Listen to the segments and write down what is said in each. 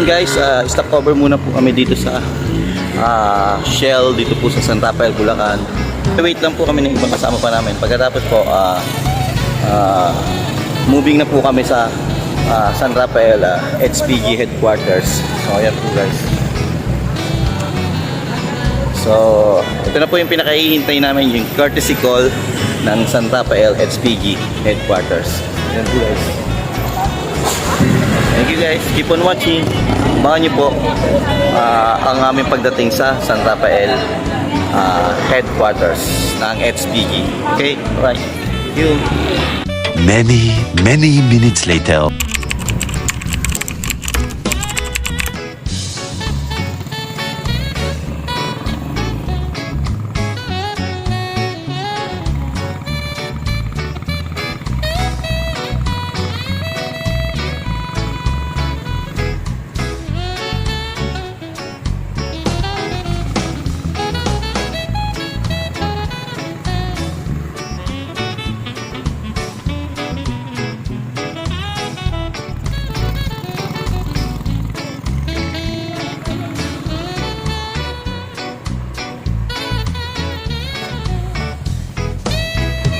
ayun guys, stop over muna po kami dito sa Shell dito po sa San Rafael, Bulacan. Wait lang po kami ng ibang kasama pa namin. Pagkatapos po moving na po kami sa San Rafael HPG headquarters. So ayan po guys. So ito na po yung pinakahihintay namin, yung courtesy call ng San Rafael HPG headquarters. Ayan po guys. Thank you guys. Keep on watching. Abangan nyo po ang aming pagdating sa San Rafael headquarters ng HPG. Okay? Alright. Thank you. Many minutes later.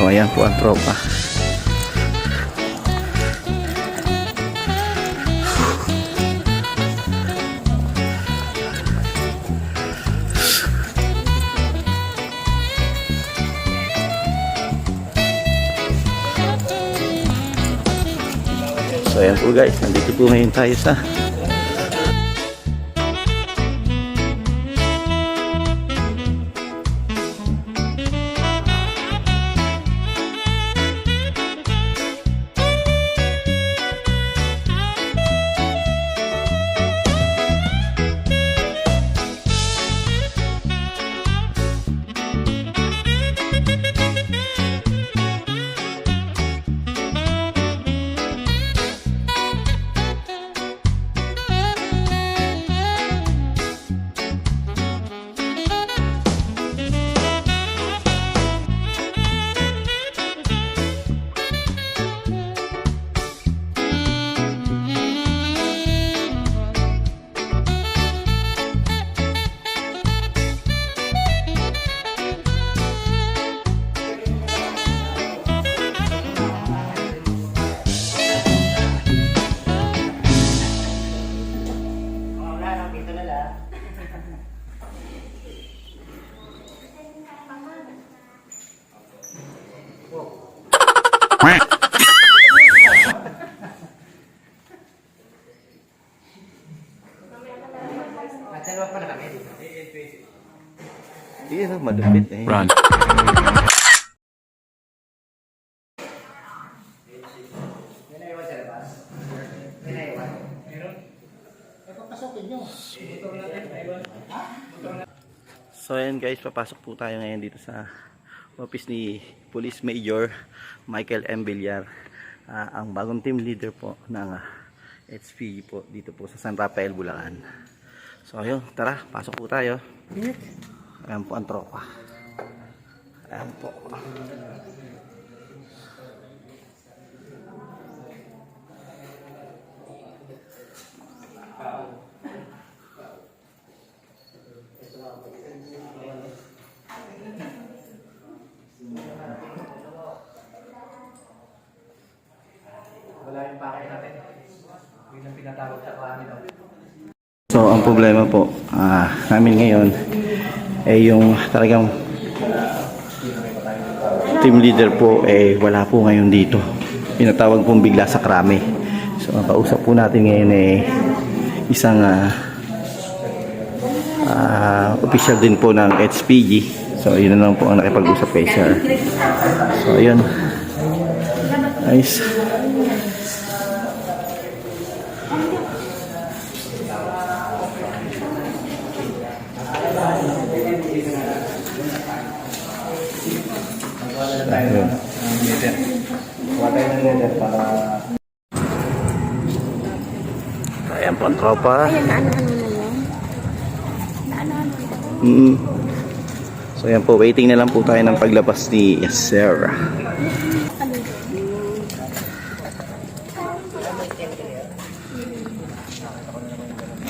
O, ayan po ang tropa. So, ayan po guys. Nandito po ngayon tayo sa Iya, madupit eh. Run. So ayan guys, papasok po tayo ngayon dito sa office ni Police Major Michael M. Villar, ang bagong team leader po ng HPG po dito po sa San Rafael, Bulacan. So ayun, tara, pasok po tayo. Ayan po ang tropa. Ayan po. Wala yung pakay natin. Yun ang pinatawag sa klami daw. So ang problema po namin ngayon ay yung talagang team leader po wala po ngayon dito. Pinatawag pong bigla sa krami. So ang kausap po natin ngayon isang official din po ng HPG. So yun na lang po ang nakipag-usap kay sir. So ayun. Nice. Ayan po ang tropa. So ayan po, waiting na lang po tayo ng paglabas ni Sir. Nakita ko na naman yung ganun.